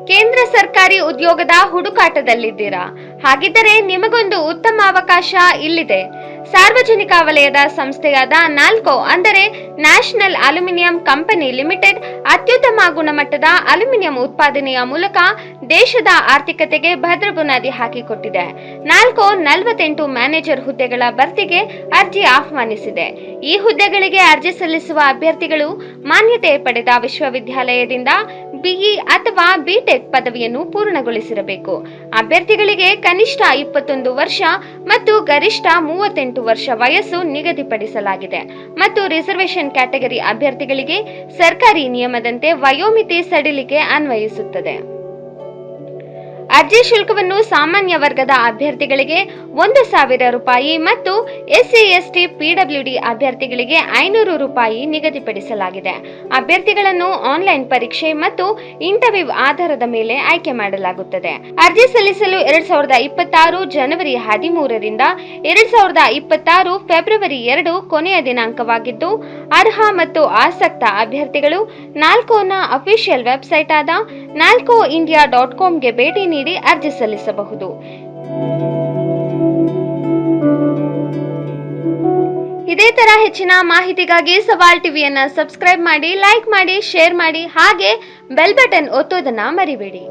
ಕೇಂದ್ರ ಸರ್ಕಾರಿ ಉದ್ಯೋಗದ ಹುಡುಕಾಟದಲ್ಲಿದ್ದೀರಾ? ಹಾಗಿದ್ದರೆ ನಿಮಗೊಂದು ಉತ್ತಮ ಅವಕಾಶ ಇಲ್ಲಿದೆ. ಸಾರ್ವಜನಿಕ ವಲಯದ ಸಂಸ್ಥೆಯಾದ ನಾಲ್ಕೋ ಅಂದರೆ ನ್ಯಾಷನಲ್ ಅಲ್ಯೂಮಿನಿಯಂ ಕಂಪನಿ ಲಿಮಿಟೆಡ್ ಅತ್ಯುತ್ತಮ ಗುಣಮಟ್ಟದ ಅಲ್ಯೂಮಿನಿಯಂ ಉತ್ಪಾದನೆಯ ಮೂಲಕ ದೇಶದ ಆರ್ಥಿಕತೆಗೆ ಭದ್ರ ಬುನಾದಿ ಹಾಕಿಕೊಟ್ಟಿದೆ. ನಾಲ್ಕೋ 48 ಮ್ಯಾನೇಜರ್ ಹುದ್ದೆಗಳ ಭರ್ತಿಗೆ ಅರ್ಜಿ ಆಹ್ವಾನಿಸಿದೆ. ಈ ಹುದ್ದೆಗಳಿಗೆ ಅರ್ಜಿ ಸಲ್ಲಿಸುವ ಅಭ್ಯರ್ಥಿಗಳು ಮಾನ್ಯತೆ ಪಡೆದ ವಿಶ್ವವಿದ್ಯಾಲಯದಿಂದ ಬಿಇ ಅಥವಾ ಬಿಟೆಕ್ ಪದವಿಯನ್ನು ಪೂರ್ಣಗೊಳಿಸಿರಬೇಕು. ಅಭ್ಯರ್ಥಿಗಳಿಗೆ ಕನಿಷ್ಠ 21 ವರ್ಷ ಮತ್ತು ಗರಿಷ್ಠ 38 ವರ್ಷ ವಯಸ್ಸು ನಿಗದಿಪಡಿಸಲಾಗಿದೆ ಮತ್ತು ರಿಸರ್ವೇಶನ್ ಕ್ಯಾಟಗರಿ ಅಭ್ಯರ್ಥಿಗಳಿಗೆ ಸರ್ಕಾರಿ ನಿಯಮದಂತೆ ವಯೋಮಿತಿ ಸಡಿಲಿಕೆ ಅನ್ವಯಿಸುತ್ತದೆ. ಅರ್ಜಿ ಶುಲ್ಕವನ್ನು ಸಾಮಾನ್ಯ ವರ್ಗದ ಅಭ್ಯರ್ಥಿಗಳಿಗೆ 1,000 ರೂಪಾಯಿ ಮತ್ತು ಎಸ್ಸಿ ಎಸ್ಟಿ ಪಿಡಬ್ಲ್ಯೂಡಿ ಅಭ್ಯರ್ಥಿಗಳಿಗೆ 500 ರೂಪಾಯಿ ನಿಗದಿಪಡಿಸಲಾಗಿದೆ. ಅಭ್ಯರ್ಥಿಗಳನ್ನು ಆನ್ಲೈನ್ ಪರೀಕ್ಷೆ ಮತ್ತು ಇಂಟರ್ವ್ಯೂ ಆಧಾರದ ಮೇಲೆ ಆಯ್ಕೆ ಮಾಡಲಾಗುತ್ತದೆ. ಅರ್ಜಿ ಸಲ್ಲಿಸಲು 2026 ಜನವರಿ 13ರಿಂದ 2026 ಫೆಬ್ರವರಿ 2 ಕೊನೆಯ ದಿನಾಂಕವಾಗಿದ್ದು, ಅರ್ಹ ಮತ್ತು ಆಸಕ್ತ ಅಭ್ಯರ್ಥಿಗಳು ನಾಲ್ಕೋನ ಅಫಿಷಿಯಲ್ ವೆಬ್ಸೈಟ್ ಆದ nalcoindia.comಗೆ ಭೇಟಿ ನೀಡಿ ಅರ್ಜಿ ಸಲ್ಲಿಸಬಹುದು. ಇದೇ ತರ ಹೆಚ್ಚಿನ ಮಾಹಿತಿಗಾಗಿ ಸವಾಲ್ ಟಿವಿಯನ್ನ ಸಬ್ಸ್ಕ್ರೈಬ್ ಮಾಡಿ, ಲೈಕ್ ಮಾಡಿ, ಶೇರ್ ಮಾಡಿ, ಹಾಗೆ ಬೆಲ್ ಬಟನ್ ಒತ್ತೋದನ್ನ ಮರಿಬೇಡಿ.